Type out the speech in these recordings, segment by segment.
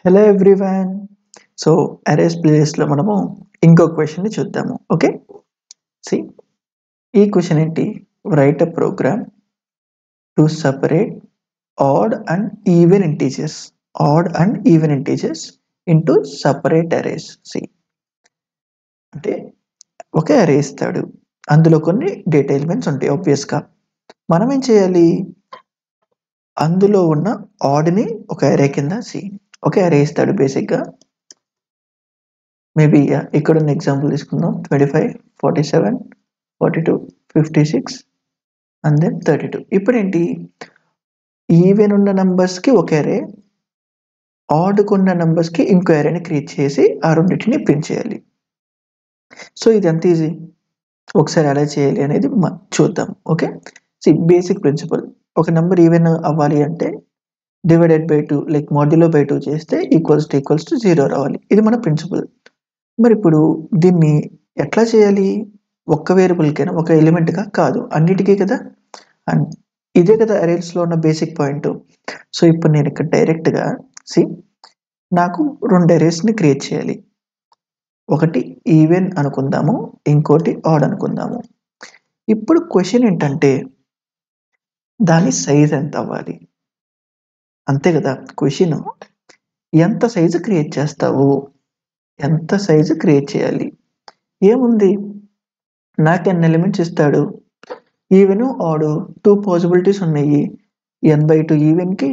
Hello everyone. So arrays ప్లేలిస్ట్లో మనము ఇంకో క్వశ్చన్ని చూద్దాము. ఓకే, సి ఈ క్వశ్చన్ ఏంటి? Write a program to separate odd and even integers into separate arrays. C అంటే ఒకే అరే ఇస్తాడు, అందులో కొన్ని డేటా ఎలిమెంట్స్ ఉంటాయి. ఆబ్వియస్గా మనం ఏం చేయాలి? అందులో ఉన్న ఆడ్ని ఒక అరే కింద ఒకే అరే ఇస్తాడు. బేసిక్గా మేబీ ఇక్కడ ఉన్న ఎగ్జాంపుల్ తీసుకుందాం. 25, 47, 42, 56 అండ్ దెన్ 32. ఇప్పుడు ఏంటి? ఈవెన్ ఉన్న నంబర్స్కి ఒక అరే, ఆడ్కు ఉన్న నంబర్స్కి ఇంకో అరేని క్రియేట్ చేసి ఆ రెండింటిని ప్రింట్ చేయాలి. సో ఇది ఎంత ఈజీ, ఒకసారి ఎలా చేయాలి అనేది చూద్దాం. Okay, basic principle. ఒక నెంబర్ ఈవెన్ అవ్వాలి అంటే divided by 2 like modulo by 2 చేస్తే ఈక్వల్స్ టు 0 రావాలి. ఇది మన ప్రిన్సిపల్. మరి ఇప్పుడు దీన్ని ఎట్లా చేయాలి? ఒక్క వేరియబుల్కైనా, ఒక ఎలిమెంట్గా కాదు, అన్నిటికీ కదా. అండ్ ఇదే కదా అరేస్లో ఉన్న బేసిక్ పాయింట్. సో ఇప్పుడు నేను ఇక్కడ డైరెక్ట్గా నాకు రెండు అరేస్ని క్రియేట్ చేయాలి. ఒకటి ఈవెన్ అనుకుందాము, ఇంకోటి ఆడ్ అనుకుందాము. ఇప్పుడు క్వశ్చన్ ఏంటంటే దాని సైజ్ ఎంత అవ్వాలి, అంతే కదా క్వశ్చన్. ఎంత సైజు క్రియేట్ చేస్తావు, ఎంత సైజు క్రియేట్ చేయాలి? ఏముంది, నాకు ఎన్ని ఎలిమెంట్స్ ఇస్తాడు? ఈవెన్ ఆడ్ 2 పాసిబిలిటీస్ ఉన్నాయి. n/2 ఈవెన్కి,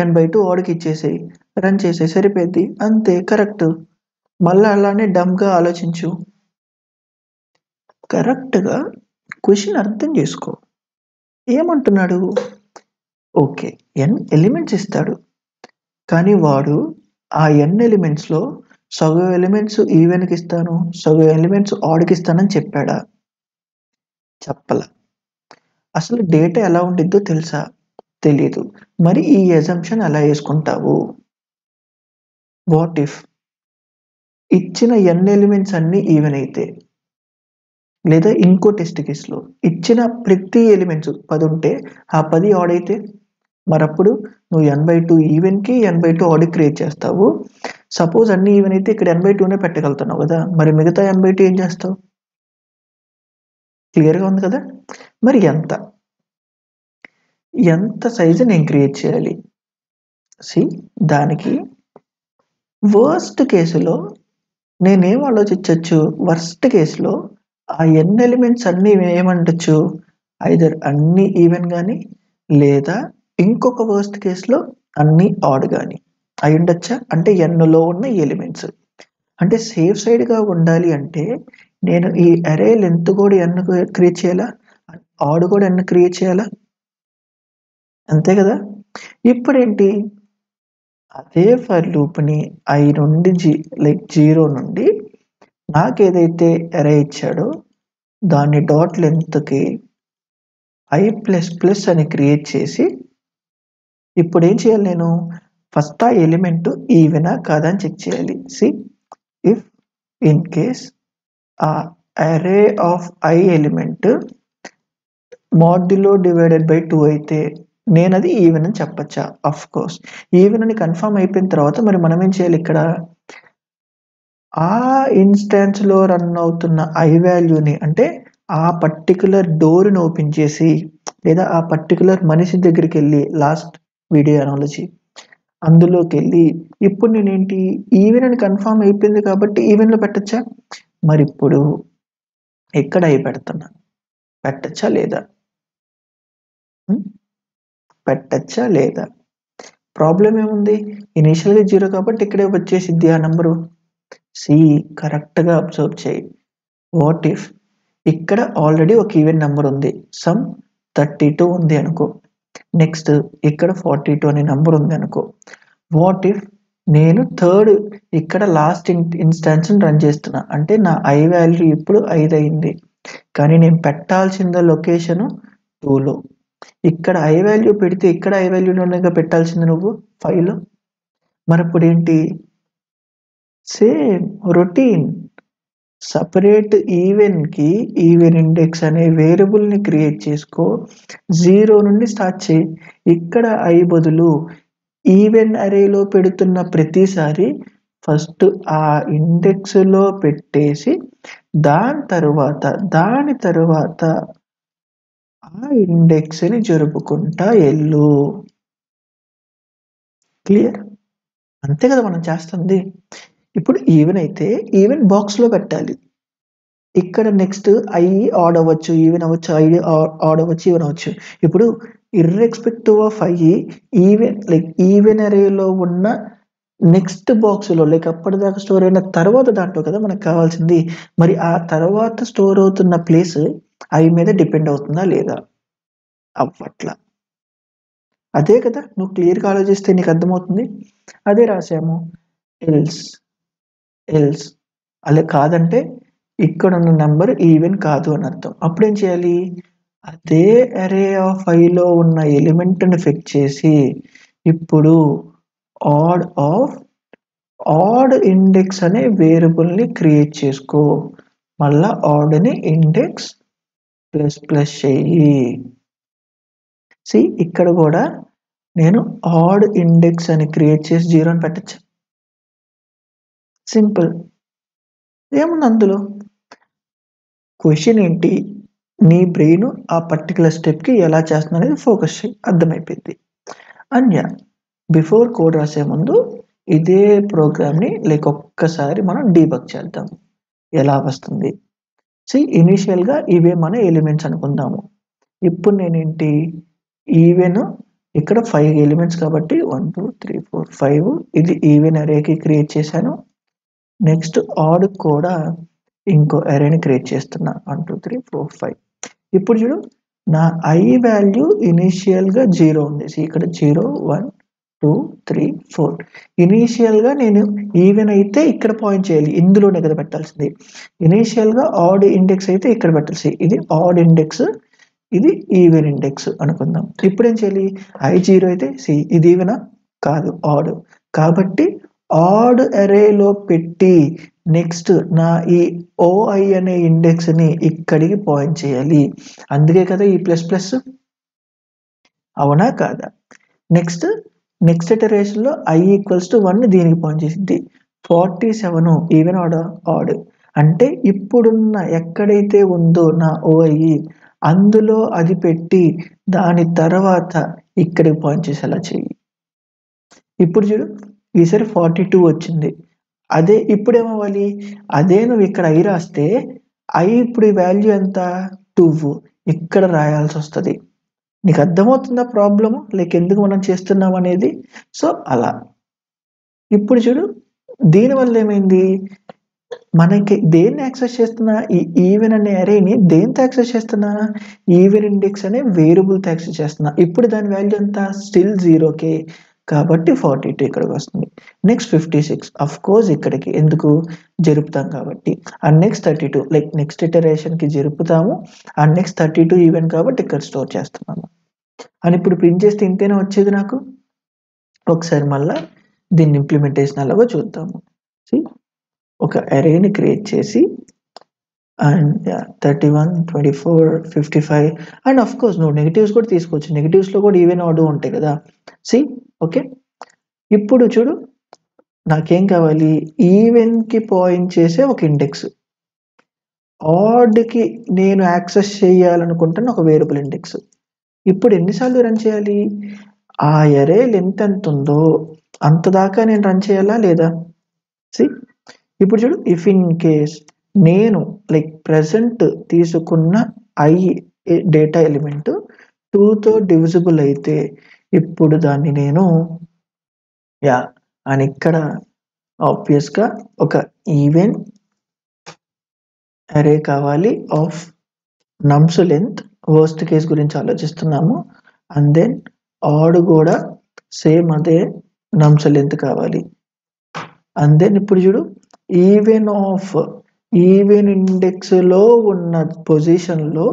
n/2 ఆడ్కి ఇచ్చేసేయి, రన్ చేసే సరిపోద్ది, అంతే. కరెక్ట్. మళ్ళీ అలానే డమ్గా ఆలోచించు, కరెక్ట్గా క్వశ్చన్ అర్థం చేసుకో. ఏమంటున్నాడు? ఓకే, n ఎలిమెంట్స్ ఇస్తాడు, కానీ వాడు ఆ n ఎలిమెంట్స్లో సగం ఎలిమెంట్స్ ఈవెన్కి ఇస్తాను, సగం ఎలిమెంట్స్ ఆడ్కి ఇస్తానని చెప్పాడా? చెప్పలా. అసలు డేటా ఎలా ఉండిద్దో తెలుసా? తెలీదు. మరి ఈ అజంప్షన్ ఎలా వేసుకుంటావు? వాట్ ఇఫ్ ఇచ్చిన n ఎలిమెంట్స్ అన్నీ ఈవెన్ అయితే, లేదా ఇంకో టెస్ట్ కేసులో ఇచ్చిన ప్రతి ఎలిమెంట్స్ 10 ఉంటే ఆ 10 ఆడ్ అయితే, మరప్పుడు నువ్వు n/2 ఈవెన్కి, n/2 ఆడ్ క్రియేట్ చేస్తావు. సపోజ్ అన్ని ఈవెన్ అయితే ఇక్కడ n/2నే పెట్టగలుగుతున్నావు కదా, మరి మిగతా n/2 ఏం చేస్తావు? క్లియర్గా ఉంది కదా. మరి ఎంత సైజు నేను క్రియేట్ చేయాలి? దానికి వర్స్ట్ కేసులో నేనేం ఆలోచించవచ్చు? వర్స్ట్ కేసులో ఆ n ఎలిమెంట్స్ అన్నీ ఏమంటచ్చు? ఐదర్ అన్నీ ఈవెన్ కానీ, లేదా ఇంకొక వర్స్ట్ కేసులో అన్నీ ఆడ్ కానీ అయి ఉండొచ్చా? అంటే nలో ఉన్న ఎలిమెంట్స్. అంటే సేఫ్ సైడ్గా ఉండాలి అంటే నేను ఈ అరే లెంత్ కూడా n క్రియేట్ చేయాలా, ఆడ్ కూడా n క్రియేట్ చేయాలా? అంతే కదా. ఇప్పుడేంటి, అదే ఫర్ లూప్ని i నుండి లైక్ 0 నుండి నాకు ఏదైతే అరే ఇచ్చాడో దాన్ని డాట్ లెంత్కి i++ అని క్రియేట్ చేసి, ఇప్పుడు ఏం చేయాలి? నేను ఫస్ట్ ఆ ఎలిమెంట్ ఈవెనా కాదా అని చెక్ చేయాలి. ఇఫ్ ఇన్ కేస్ ఆ అరే of i element modulo divided by 2 అయితే నేను అది ఈవెన్ అని చెప్పచ్చా? అఫ్ కోర్స్ ఈవెన్ అని కన్ఫర్మ్ అయిపోయిన తర్వాత మరి మనం ఏం చేయాలి? ఇక్కడ ఆ ఇన్స్టాన్స్లో రన్ అవుతున్న i వాల్యూని, అంటే ఆ పర్టికులర్ డోర్ని ఓపెన్ చేసి, లేదా ఆ పర్టికులర్ మనిషి దగ్గరికి వెళ్ళి, లాస్ట్ వీడియో అనాలజీ అందులోకి వెళ్ళి, ఇప్పుడు నేనేంటి ఈవెన్ అని కన్ఫర్మ్ అయిపోయింది కాబట్టి ఈవెన్లో పెట్టచ్చా? మరి ఇప్పుడు ఎక్కడ i పెడుతున్నా, పెట్టచ్చా లేదా? పెట్టచ్చా లేదా? ప్రాబ్లం ఏముంది? ఇనీషియల్గా 0 కాబట్టి ఇక్కడే వచ్చేసిద్ది ఆ నెంబరు. కరెక్ట్గా అబ్జర్వ్ చేయి. వాట్ ఇఫ్ ఇక్కడ ఆల్రెడీ ఒక ఈవెన్ నెంబర్ ఉంది, సమ్ 32 ఉంది అనుకో. నెక్స్ట్ ఇక్కడ 42 అనే నెంబర్ ఉంది అనుకో. వాట్ ఇఫ్ నేను థర్డ్ ఇక్కడ లాస్ట్ ఇన్స్టాన్స్ని రన్ చేస్తున్నా, అంటే నా i వాల్యూ ఇప్పుడు 5 అయింది, కానీ నేను పెట్టాల్సిన లొకేషన్ 2లో. ఇక్కడ i వాల్యూ పెడితే ఇక్కడ i వాల్యూలోనే పెట్టాల్సింది నువ్వు 5లో. మరి ఇప్పుడు ఏంటి? Same routine. సపరేట్ ఈవెన్కి ఈవెన్ ఇండెక్స్ అనే వేరియబుల్ని క్రియేట్ చేసుకో, 0 నుండి స్టార్ట్ చేయి. ఇక్కడ i బదులు ఈవెన్ అరేలో పెడుతున్న ప్రతిసారి ఫస్ట్ ఆ ఇండెక్స్లో పెట్టేసి దాని తరువాత ఆ ఇండెక్స్ని జరుపుకుంటా వెళ్ళు. క్లియర్? అంతే కదా మనం చేస్తుంది. ఇప్పుడు ఈవెన్ అయితే ఈవెన్ బాక్స్లో పెట్టాలి. ఇక్కడ నెక్స్ట్ ఐ ఆడ్ అవ్వచ్చు, ఈవెన్ అవ్వచ్చు, ఐ ఆడ్ అవ్వచ్చు, ఈవెన్ అవ్వచ్చు. ఇప్పుడు ఇర్రెస్పెక్టివ్ ఆఫ్ ఐ ఈవెన్ అరేలో ఉన్న నెక్స్ట్ బాక్స్లో అప్పటిదాకా స్టోర్ అయిన తర్వాత దాంట్లో కదా మనకు కావాల్సింది. మరి ఆ తర్వాత స్టోర్ అవుతున్న ప్లేస్ ఐ మీద డిపెండ్ అవుతుందా లేదా? అవ్వట్లా. అదే కదా నువ్వు క్లియర్గా ఆలోచిస్తే నీకు అర్థమవుతుంది. అదే రాసాము. ఎల్స్ అలా కాదంటే ఇక్కడ ఉన్న నెంబర్ ఈవెన్ కాదు అని అర్థం. అప్పుడేం చేయాలి? అదే అరే ఆఫ్ ఐలో ఉన్న ఎలిమెంట్ని ఫిక్స్ చేసి ఇప్పుడు ఆడ్ ఇండెక్స్ అనే వేరియబుల్ని క్రియేట్ చేసుకో. మళ్ళా ఆడ్ని ఇండెక్స్ ప్లస్ చెయ్యి. ఇక్కడ కూడా నేను ఆడ్ ఇండెక్స్ అని క్రియేట్ చేసి 0 అని పెట్టచ్చు. సింపుల్. ఏముంది అందులో? క్వశ్చన్ ఏంటి? నీ బ్రెయిన్ ఆ పర్టికులర్ స్టెప్కి ఎలా చేస్తుంది అనేది ఫోకస్ చేయి, అర్థమైపోయింది. అండ్ బిఫోర్ కోడ్ రాసే ముందు ఇదే ప్రోగ్రామ్ని ఒక్కసారి మనం డీబగ్ చేద్దాం. ఎలా వస్తుంది? ఇనీషియల్గా ఇవే మన ఎలిమెంట్స్ అనుకుందాము. ఇప్పుడు నేనేంటి ఈవెన్ ఇక్కడ 5 ఎలిమెంట్స్ కాబట్టి 1 2 3 4 5 ఇది ఈవెన్ అరేకి క్రియేట్ చేశాను. నెక్స్ట్ ఆడ్ కూడా ఇంకో అరేని క్రియేట్ చేస్తున్నా 1 2 3 4 5. ఇప్పుడు చూడు నా ఐ వాల్యూ ఇనీషియల్గా 0 ఉంది. ఇక్కడ 0 1 2 3 4. ఇనీషియల్గా నేను ఈవెన్ అయితే ఇక్కడ పాయింట్ చేయాలి, ఇందులోనే కదా పెట్టాల్సింది. ఇనీషియల్గా ఆడ్ ఇండెక్స్ అయితే ఇక్కడ పెట్టాల్సి. ఇది ఆడ్ ఇండెక్స్, ఇది ఈవెన్ ఇండెక్స్ అనుకుందాం. ఇప్పుడు ఏం చేయాలి? ఐ 0 అయితే ఇది ఈవెనా? కాదు, ఆడ్. కాబట్టి ఆడ్ అరేలో పెట్టి నెక్స్ట్ నా ఈ ఓఐ అనే ఇండెక్స్ని ఇక్కడికి పాయింట్ చేయాలి. అందుకే కదా ఈ ప్లస్. అవునా కాదా? నెక్స్ట్ ఇటరేషన్లో ఐ ఈక్వల్స్ టు 1 దీనికి పాయింట్ చేసింది. 47 ఈవెన్ ఆడ్. అంటే ఇప్పుడున్న ఎక్కడైతే ఉందో నా ఓఐ అందులో అది పెట్టి దాని తర్వాత ఇక్కడికి పాయింట్ చేసేలా చెయ్యి. ఇప్పుడు చూడు ఈసారి 42 వచ్చింది. అదే ఇప్పుడు ఏమవ్వాలి? అదే నువ్వు ఇక్కడ ఐ రాస్తే ఐ ఇప్పుడు ఈ వాల్యూ ఎంత? 2 ఇక్కడ రాయాల్సి వస్తుంది. నీకు అర్థమవుతుందా ప్రాబ్లము? ఎందుకు మనం చేస్తున్నాం అనేది? అలా ఇప్పుడు చూడు దీనివల్ల ఏమైంది? మనకి దేన్ని యాక్సెస్ చేస్తున్నా? ఈ ఈవెన్ అనే అరేని దేంతో యాక్సెస్ చేస్తున్నా? ఈవెన్ ఇండెక్స్ అనే వేరియబుల్తో యాక్సెస్ చేస్తున్నా. ఇప్పుడు దాని వాల్యూ ఎంత? స్టిల్ 0K కాబట్టి 42 ఇక్కడికి వస్తుంది. నెక్స్ట్ 56 అఫ్ కోర్స్ ఇక్కడికి ఎందుకు జరుపుతాం కాబట్టి. అండ్ నెక్స్ట్ 32 నెక్స్ట్ ఇటరేషన్కి జరుపుతాము. అండ్ నెక్స్ట్ 32 ఈవెన్ కాబట్టి ఇక్కడ స్టోర్ చేస్తున్నాము. అని ఇప్పుడు ప్రింట్ చేస్తే ఇంతేనా వచ్చేది నాకు? ఒకసారి మళ్ళా దీన్ని ఇంప్లిమెంటేషన్ అలాగో చూద్దాము. ఒక అరేని క్రియేట్ చేసి అండ్ 31 24 55 అండ్ అఫ్ కోర్స్ నువ్వు నెగిటివ్స్ కూడా తీసుకోవచ్చు. నెగిటివ్స్లో కూడా ఈవెన్ ఆడ్ ఉంటాయి కదా. ఓకే. ఇప్పుడు చూడు నాకేం కావాలి? ఈవెన్కి పాయింట్ చేసే ఒక ఇండెక్స్, ఆడ్కి నేను యాక్సెస్ చేయాలనుకుంటున్న ఒక వేరియబుల్ ఇండెక్స్. ఇప్పుడు ఎన్నిసార్లు రన్ చేయాలి? ఆ అరే లెంత్ ఎంత ఉందో అంత దాకా నేను రన్ చేయాలా లేదా? ఇప్పుడు చూడు ఇఫ్ ఇన్ కేస్ నేను ప్రెసెంట్ తీసుకున్న ఐ డేటా ఎలిమెంట్ 2తో డివిజిబుల్ అయితే ఇప్పుడు దాన్ని నేను అని ఇక్కడ ఆబ్వియస్గా ఒక ఈవెన్ అరే కావాలి ఆఫ్ నమ్స్ లెంత్. వర్స్ట్ కేస్ గురించి ఆలోచిస్తున్నాము. అండ్ దెన్ ఆడ్ కూడా సేమ్ అదే నమ్స్ లెంత్ కావాలి. అండ్ దెన్ ఇప్పుడు చూడు ఈవెన్ ఇండెక్స్లో ఉన్న పొజిషన్లో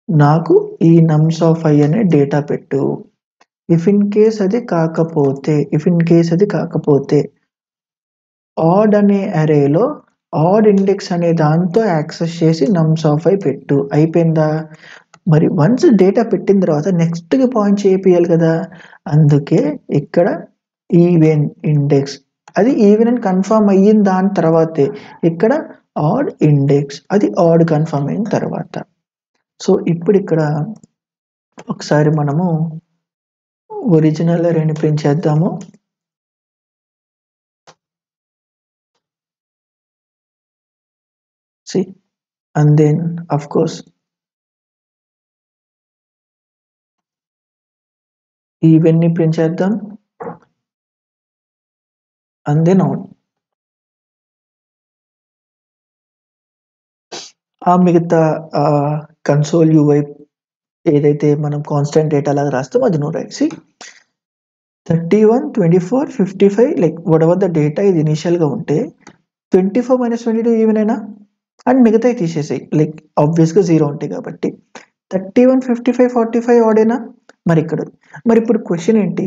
నాకు ఈ నమ్స్ ఆఫ్ ఐ అనే డేటా పెట్టు. ఇఫ్ ఇన్ కేస్ అది కాకపోతే ఆడ్ అనే అరేలో ఆడ్ ఇండెక్స్ అనే దాంతో యాక్సెస్ చేసి నమ్స్ ఆఫ్ ఐ పెట్టు. అయిపోయిందా? మరి వన్స్ డేటా పెట్టిన తర్వాత నెక్స్ట్కి పాయింట్ చేయాలి కదా, అందుకే ఇక్కడ ఈవెన్ ఇండెక్స్, అది ఈవెన్ అని కన్ఫర్మ్ అయిన దాని తర్వాతే ఇక్కడ ఆడ్ ఇండెక్స్, అది ఆడ్ కన్ఫర్మ్ అయిన తర్వాత. సో ఇప్పుడు ఇక్కడ ఒకసారి మనము ఒరిజినల్ అరేని ప్రింట్ చేద్దాము. See, and then of course even ని ప్రింట్ చేద్దాం, and then out. ఆ మిగతా కన్సోల్ యూఐ ఏదైతే మనం కాన్స్టెంట్ డేటా లాగా రాస్తాం అది నువ్వు రాసి 31, 24, 55 like what ever the data ఇది ఇనిషియల్గా ఉంటే 24 - 22 ఈవెన్ అయినా అండ్ మిగతాయి తీసేసాయి, లైక్ ఆబ్వియస్గా 0 ఉంటాయి కాబట్టి 31, 55, 45 ఆడేనా. మరి ఇక్కడ మరి ఇప్పుడు క్వశ్చన్ ఏంటి,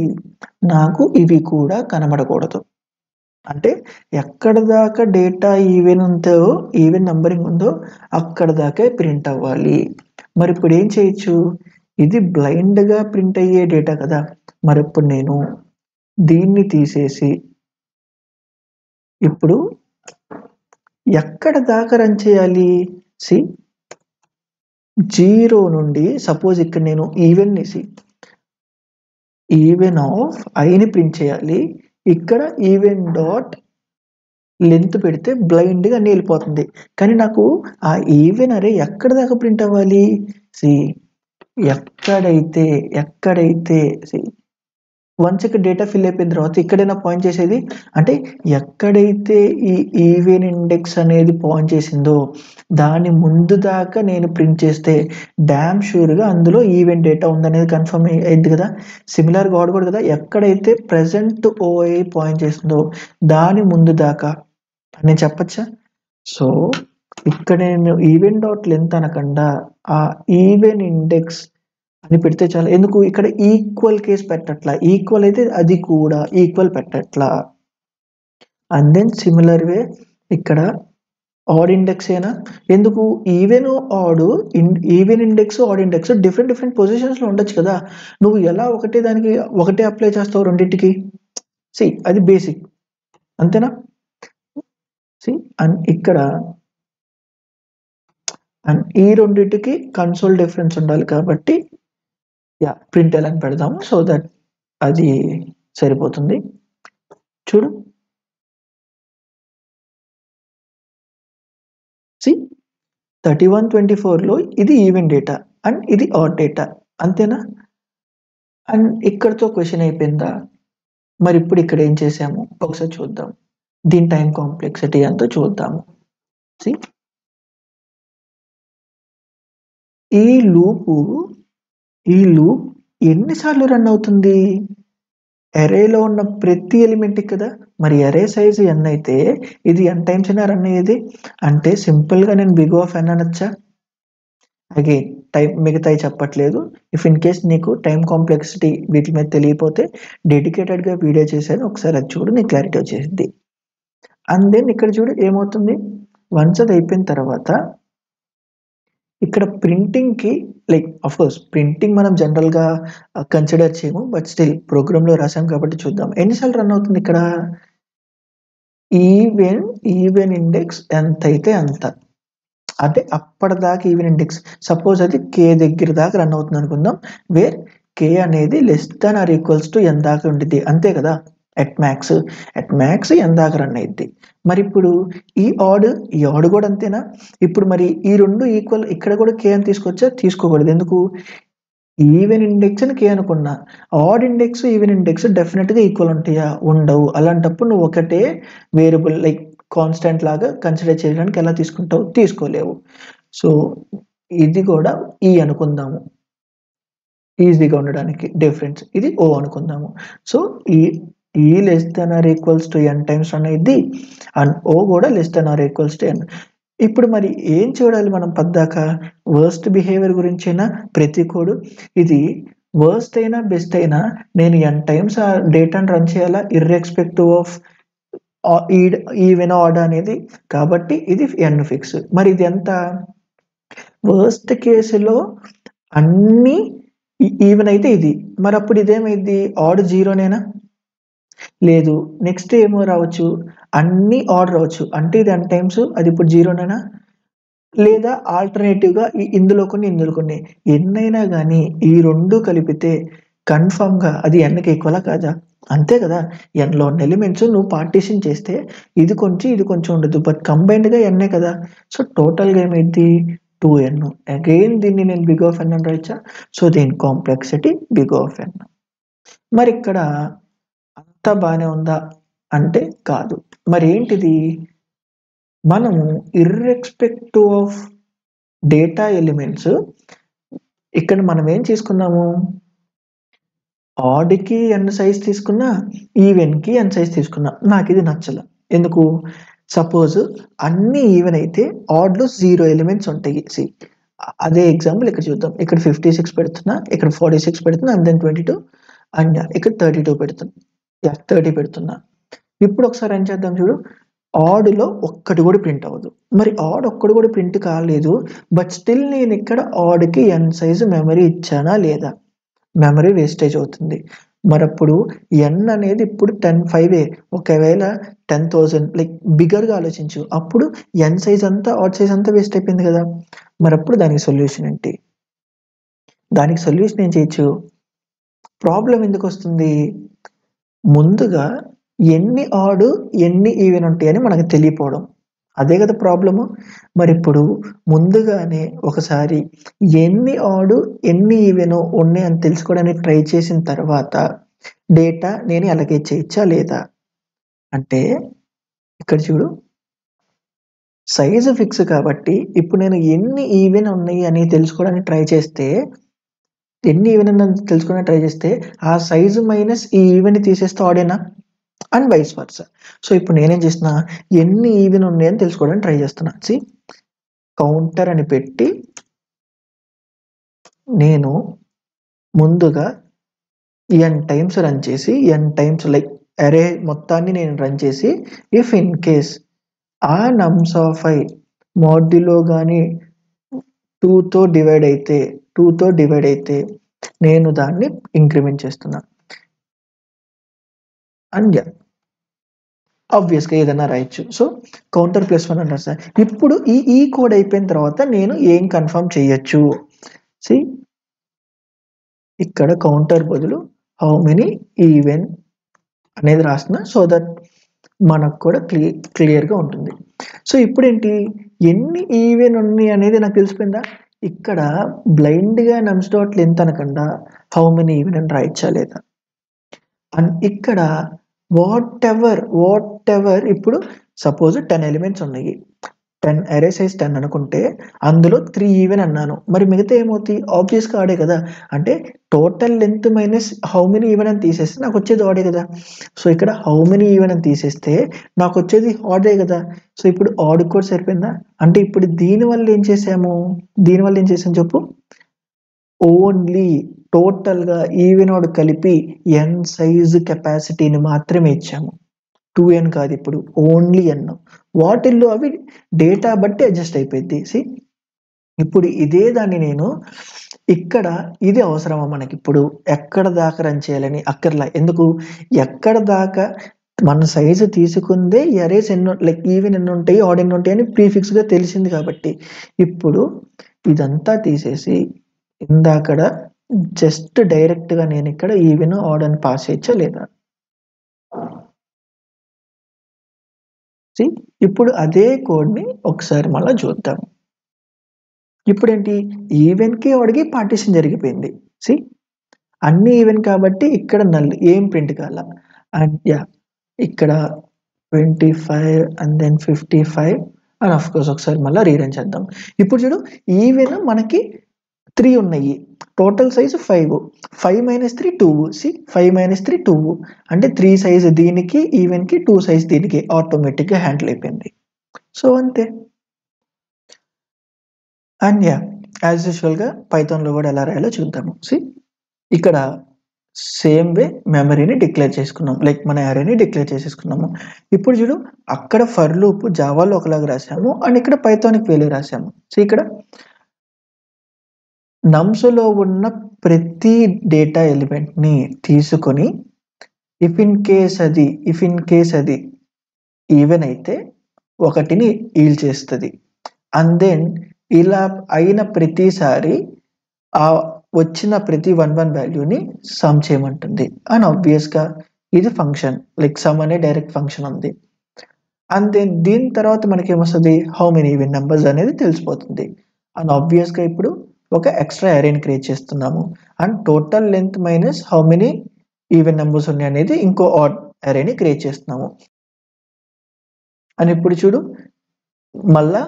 నాకు ఇవి కూడా కనబడకూడదు అంటే ఎక్కడ దాకా డేటా ఈవెన్ ఉందో, ఈవెన్ నంబరింగ్ ఉందో అక్కడ దాకే ప్రింట్ అవ్వాలి. మరి ఇప్పుడు ఏం చేయొచ్చు, ఇది బ్లైండ్గా ప్రింట్ అయ్యే డేటా కదా, మరి ఇప్పుడు నేను దీన్ని తీసేసి ఇప్పుడు ఎక్కడ దాకా రన్ చేయాలి, సి 0 నుండి సపోజ్ ఇక్కడ నేను ఈవెన్ ఆఫ్ ఐని ప్రింట్ చేయాలి, ఇక్కడ ఈవెన్ డాట్ లెంత్ పెడితే బ్లైండ్గా అన్ని వెళ్ళిపోతుంది. కానీ నాకు ఆ ఈవెన్ అరే ఎక్కడ దాకా ప్రింట్ అవ్వాలి, సి ఎక్కడైతే సి వన్స్ ఇక్కడ డేటా ఫిల్ అయిపోయిన తర్వాత ఇక్కడైనా పాయింట్ చేసేది అంటే ఎక్కడైతే ఈ ఈవెన్ ఇండెక్స్ అనేది పాయింట్ చేసిందో దాని ముందు దాకా నేను ప్రింట్ చేస్తే డ్యామ్ షూర్గా అందులో ఈవెన్ డేటా ఉందనేది కన్ఫర్మ్ అయింది కదా. సిమిలర్గా కూడా కదా, ఎక్కడైతే ప్రజెంట్ ఓఐ పాయింట్ చేసిందో దాని ముందు దాకా అని చెప్పచ్చా. సో ఇక్కడ నేను ఈవెన్ డాట్ లెంత్ అనకుండా ఆ ఈవెన్ ఇండెక్స్ అని పెడితే చాలు. ఎందుకు ఇక్కడ ఈక్వల్ కేస్ పెట్టట్లా, ఈక్వల్ అయితే అది కూడా ఈక్వల్ పెట్టట్లా. అండ్ దెన్ సిమిలర్ వే ఇక్కడ ఆడ్ ఇండెక్స్ ఏనా, ఎందుకు even index odd index different పొజిషన్స్లో ఉండొచ్చు కదా, నువ్వు ఎలా ఒకటే అప్లై చేస్తావు రెండింటికి, సి అది బేసిక్ అంతేనా. సి అండ్ ఇక్కడ అండ్ ఈ రెండింటికి కన్సోల్ డిఫరెన్స్ ఉండాలి కాబట్టి యా ప్రింట్ ఎలా అని పెడదాము, సో దట్ అది సరిపోతుంది. చూడు సి 31, 24లో ఇది ఈవెన్ డేటా అండ్ ఇది ఆడ్ డేటా అంతేనా. అండ్ ఇక్కడతో క్వశ్చన్ అయిపోయిందా. మరి ఇప్పుడు ఇక్కడ ఏం చేసాము ఒకసారి చూద్దాం, దీని టైం కాంప్లెక్సిటీ అంతా చూద్దాము. సి ఈ లూప్ ఎన్నిసార్లు రన్ అవుతుంది, అరేలో ఉన్న ప్రతి ఎలిమెంట్ కదా, మరి అరే సైజు n అయితే ఇది n టైమ్స్ అయినా రన్ అయ్యేది అంటే సింపుల్గా నేను బిగ్ ఆఫ్ n అనొచ్చా. అగైన్ టైం మిగతాయి చెప్పట్లేదు, ఇఫ్ ఇన్ కేస్ నీకు టైం కాంప్లెక్సిటీ వీటి మీద తెలియకపోతే డెడికేటెడ్గా వీడియో చేశాను, ఒకసారి అది చూడు నీకు క్లారిటీ వచ్చేసింది. అండ్ దెన్ ఇక్కడ చూడు ఏమవుతుంది, వన్స్ అది అయిపోయిన తర్వాత ఇక్కడ ప్రింటింగ్కి లైక్ అఫ్కోర్స్ ప్రింటింగ్ మనం జనరల్గా కన్సిడర్ చేయము, బట్ స్టిల్ ప్రోగ్రామ్లో రాసాం కాబట్టి చూద్దాం ఎన్నిసార్లు రన్ అవుతుంది. ఇక్కడ ఈవెన్ ఇండెక్స్ ఎంత అయితే అంత, అంటే అప్పటిదాకా ఈవెన్ ఇండెక్స్ సపోజ్ అది కే దగ్గర దాకా రన్ అవుతుంది అనుకుందాం, వేర్ కే అనేది <= n దాకా ఉంటుంది అంతే కదా, ఎట్ మ్యాక్స్ n దాకా రన్ అయింది. మరి ఇప్పుడు ఈ ఆడ్ కూడా అంతేనా. ఇప్పుడు మరి ఈ రెండు ఈక్వల్, ఇక్కడ కూడా కే అని తీసుకోకూడదు, ఎందుకు ఈవెన్ ఇండెక్స్ అని కే అనుకున్నా, ఆడ్ ఇండెక్స్ ఈవెన్ ఇండెక్స్ డెఫినెట్గా ఈక్వల్ ఉంటాయా, ఉండవు. అలాంటప్పుడు నువ్వు ఒకటే వేరియబుల్ లైక్ కాన్స్టెంట్ లాగా కన్సిడర్ చేయడానికి ఎలా తీసుకుంటావు, తీసుకోలేవు. సో ఇది కూడా ఈ అనుకుందాము ఈజీగా ఉండడానికి, డిఫరెన్స్ ఇది ఓ అనుకుందాము. సో ఈ <= n టైమ్స్ రన్ అయ్యింది అండ్ ఓ కూడా <= n. ఇప్పుడు మరి ఏం చూడాలి మనం పద్దాక, వర్స్ట్ బిహేవియర్ గురించైనా ప్రతి కోడ్ ఇది వర్స్ట్ అయినా బెస్ట్ అయినా నేను n టైమ్స్ ఆ డేటాను రన్ చేయాలా ఇర్రెస్పెక్టివ్ ఆఫ్ ఈవెన్ ఆడ్ అనేది, కాబట్టి ఇది n ఫిక్స్. మరి ఇది ఎంత, వర్స్ట్ కేసులో అన్నీ ఈవెన్ అయితే ఇది. మరి అప్పుడు ఇదేమైద్ది? ఆడ్ 0నేనా? లేదు. నెక్స్ట్ ఏమో రావచ్చు? అన్నీ ఆడ్ రావచ్చు. అంటే ఇది n టైమ్స్ అది ఇప్పుడు 0నేనా? లేదా ఆల్టర్‌నేటివ్‌గా ఇందులో కొన్ని, ఇందులో కొన్ని. ఎన్నైనా గాని ఈ 2 కలిపితే కన్ఫర్మ్‌గా అది nకి ఈక్వలా కాదా? అంతే కదా! nలో ఉన్న ఎలిమెంట్స్ నువ్వు పార్టిషన్ చేస్తే ఇది కొంచెం, ఇది కొంచెం ఉండదు. బట్ కంబైన్డ్‌గా n కదా! సో, టోటల్‌గా ఏమైద్ది? 2n. అగైన్ దీన్ని నేను బిగ్ ఆఫ్ n అని రాయొచ్చా? సో, దీని కాంప్లెక్సిటీ బిగ్ ఆఫ్ n. మరిక్కడ అంతా బానే ఉందా? అంటే కాదు. మరేంటిది? మనము ఇర్రెస్పెక్టివ్ ఆఫ్ డేటా ఎలిమెంట్స్ ఇక్కడ మనం ఏం తీసుకున్నాము? ఆడ్‌కి n సైజ్ తీసుకున్నా, ఈవెన్‌కి n సైజ్ తీసుకున్నా. నాకిది నచ్చల. ఎందుకు? సపోజ్ అన్నీ ఈవెన్ అయితే ఆడ్‌లో 0 ఎలిమెంట్స్ ఉంటాయి. అదే ఎగ్జాంపుల్ ఇక్కడ చూద్దాం. ఇక్కడ 56 పెడుతున్నా, ఇక్కడ 46 పెడుతున్నా, అండ్ దెన్ 22 అండ్ ఇక్కడ 32 పెడుతున్నా. 30 పెడుతున్నా. ఇప్పుడు ఒకసారి రన్ చేద్దాం చూడు. ఆడ్‌లో ఒక్కటి కూడా ప్రింట్ అవ్వదు. మరి ఆడ్ ఒక్కటి కూడా ప్రింట్ కాలేదు. బట్ స్టిల్ నేను ఇక్కడ ఆడ్‌కి n సైజ్ మెమరీ ఇచ్చానా లేదా? మెమరీ వేస్టేజ్ అవుతుంది. మరప్పుడు n అనేది ఇప్పుడు 5 ఒకవేళ 10,000 లైక్ బిగ్గర్‌గా ఆలోచించు. అప్పుడు n సైజ్ అంతా, ఆడ్ సైజ్ అంతా వేస్ట్ అయిపోయింది కదా! మరప్పుడు దానికి సొల్యూషన్ ఏంటి? దానికి సొల్యూషన్ ఏం చేయొచ్చు? ప్రాబ్లమ్ ఎందుకొస్తుంది? ముందుగా ఎన్ని ఆడ్, ఎన్ని ఈవెన్ ఉంటాయని మనకు తెలియపోవడం. అదే కదా ప్రాబ్లము. మరిప్పుడు ముందుగానే ఒకసారి ఎన్ని ఆడ్, ఎన్ని ఈవెన్ ఉన్నాయని తెలుసుకోవడానికి ట్రై చేసిన తర్వాత డేటా నేను అలొకేట్ చేయొచ్చా లేదా? అంటే ఇక్కడ చూడు. సైజ్ ఫిక్స్ కాబట్టి ఇప్పుడు నేను ఎన్ని ఈవెన్ ఉన్నాయి అని తెలుసుకోవడానికి ట్రై చేస్తే, ఎన్ని ఈవెన్ ఉన్నాయని తెలుసుకోవడానికి ట్రై చేస్తే ఆ సైజ్ మైనస్ ఈ ఈవెన్‌ని తీసేస్తే ఆడేనా? And vice versa. సో, ఇప్పుడు నేనేం చేస్తున్నా, ఎన్ని ఈవెన్ ఉన్నాయని తెలుసుకోవడానికి ట్రై చేస్తున్నా. కౌంటర్ అని పెట్టి నేను ముందుగా n టైమ్స్ రన్ చేసి, n టైమ్స్ లైక్ అరే మొత్తాన్ని నేను రన్ చేసి, ఇఫ్ ఇన్ కేస్ ఆ నమ్స్ ఆఫ్ i మోడ్యులో గాని 2తో డివైడ్ అయితే నేను దాన్ని ఇంక్రిమెంట్ చేస్తున్నా. అండ్ ఆబ్వియస్‌గా ఏదైనా రాయొచ్చు. సో, కౌంటర్ +1 అని రాసా. ఇప్పుడు ఈ కోడ్ అయిపోయిన తర్వాత నేను ఏం కన్ఫర్మ్ చేయొచ్చు? సీ ఇక్కడ కౌంటర్ బదులు హౌ మెనీ ఈవెన్ అనేది రాస్తున్నా. సో దట్ మనకు కూడా క్లియర్‌గా ఉంటుంది. సో, ఇప్పుడేంటి? ఎన్ని ఈవెన్ ఉన్నాయి అనేది నాకు తెలిసిపోయిందా? ఇక్కడ బ్లైండ్‌గా నమ్స్ డాట్ లెంత్ అనకుండా హౌ మెనీ ఈవెన్ అని రాయొచ్చా లేదా? అండ్ ఇక్కడ వాటెవర్ ఇప్పుడు సపోజ్ 10 ఎలిమెంట్స్ ఉన్నాయి. 10 అరే సైజ్ 10 అనుకుంటే అందులో 3 ఈవెన్ అన్నాను. మరి మిగతా ఏమవుతాయి? ఆబ్వియస్‌గా ఆడే కదా! అంటే total length minus how many even అని తీసేస్తే నాకొచ్చేది ఆడే కదా! సో, ఇక్కడ హౌ మెనీ ఈవెన్ అని తీసేస్తే నాకొచ్చేది ఆడే కదా! సో, ఇప్పుడు ఆడ్ కూడా సరిపోయిందా? అంటే ఇప్పుడు దీనివల్ల ఏం చేసాం చెప్పు? ఓన్లీ టోటల్‌గా ఈవెన్, ఆడ్ కలిపి n సైజ్ కెపాసిటీని మాత్రమే ఇచ్చాము. 2n కాదిప్పుడు. Only n. వాటిల్లో అవి డేటా బట్టి అడ్జస్ట్ అయిపోయిద్ది. ఇప్పుడు ఇదే దాన్ని నేను ఇక్కడ ఇది అవసరమా మనకిప్పుడు? ఎక్కడ దాకా రన్ చేయాలని అక్కర్లా. ఎందుకు? ఎక్కడ దాకా మన సైజ్ తీసుకుందే అరేస్ లైక్ ఈవెన్ ఎన్నుంటాయి, ఆడ్ ఎన్నుంటాయి అని ప్రీఫిక్స్‌గా తెలిసింది కాబట్టి. ఇప్పుడు ఇదంతా తీసేసి ఇందాకడ జస్ట్ డైరెక్ట్‌గా నేనిక్కడ ఈవెన్, ఆడ్ అని పాస్ చేయొచ్చా లేదా? ఇప్పుడు అదే కోడ్‌ని ఒకసారి మళ్ళా చూద్దాం. ఇప్పుడేంటి? ఈవెన్‌కి, ఆడ్‌కి పార్టిషన్ జరిగిపోయింది. సీ అన్నీ ఈవెన్ కాబట్టి ఇక్కడ నల్ ఏం ప్రింట్ కాలా. అండ్ ఇక్కడ 25 అండ్ దెన్ 55 అండ్ ఆఫ్‌కోర్స్ ఒకసారి మళ్ళా రీరన్ చేద్దాం. ఇప్పుడు చూడు ఈవెన్ మనకి 3 ఉన్నాయి. Total size 5. 5 - 3 2. 5 - 3 2. అంటే 3 సైజ్ దీనికి, ఈవెన్‌కి 2 సైజ్ దీనికి ఆటోమేటిక్‌గా హ్యాండిల్ అయిపోయింది. సో, అంతే. అండ్ యాజ్ యూజువల్‌గా పైథాన్‌లో కూడా ఎలా రాయాలో చూద్దాము. ఇక్కడ సేమ్ వే మెమరీని డిక్లేర్ చేసుకున్నాం. లైక్ మన అరేని డిక్లేర్ చేసేసుకున్నాము. ఇప్పుడు చూడు అక్కడ ఫర్ లూప్ జావాలో ఒకలాగా రాసాము. అండ్ ఇక్కడ పైథాన్‌కి వేరే రాసాము. ఇక్కడ నమ్స్లో ఉన్న ప్రతి డేటా ఎలిమెంట్ని తీసుకొని ఇఫ్ ఇన్ కేస్ అది ఈవెన్ అయితే ఒకటిని ఈల్ చేస్తుంది. అండ్ దెన్ ఇలా అయిన ప్రతిసారి ఆ వచ్చిన ప్రతి 1 వాల్యూని సమ్ చేయమంటుంది. అండ్ ఆబ్వియస్గా ఇది ఫంక్షన్ లైక్ సమ్ అనే డైరెక్ట్ ఫంక్షన్ ఉంది. అండ్ దెన్ దీని తర్వాత మనకి ఏమొస్తుంది, హౌ మెనీ ఈవెన్ నెంబర్స్ అనేది తెలిసిపోతుంది. అండ్ ఆబ్వియస్గా ఇప్పుడు ఒక ఎక్స్ట్రా అరేని క్రియేట్ చేస్తున్నాము. And total length minus how many even numbers ఉన్నాయి అనేది ఇంకో ఆడ్ అరేని క్రియేట్ చేస్తున్నాము. అండ్ ఇప్పుడు చూడు, మళ్ళా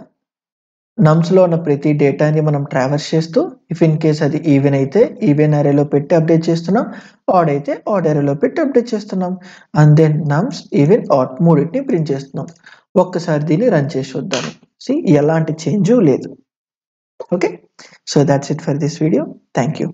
నమ్స్లో ఉన్న ప్రతి డేటాని మనం ట్రావర్స్ చేస్తూ ఇఫ్ ఇన్ కేస్ అది ఈవెన్ అయితే ఈవెన్ అరేలో పెట్టి అప్డేట్ చేస్తున్నాం, ఆడ్ అయితే ఆడ్ అరేలో పెట్టి అప్డేట్ చేస్తున్నాం. And then nums even odd మూడింటిని ప్రింట్ చేస్తున్నాం. ఒక్కసారి దీన్ని రన్ చేసి చూద్దాం. ఎలాంటి చేంజ్ లేదు. Okay, so that's it for this video. Thank you.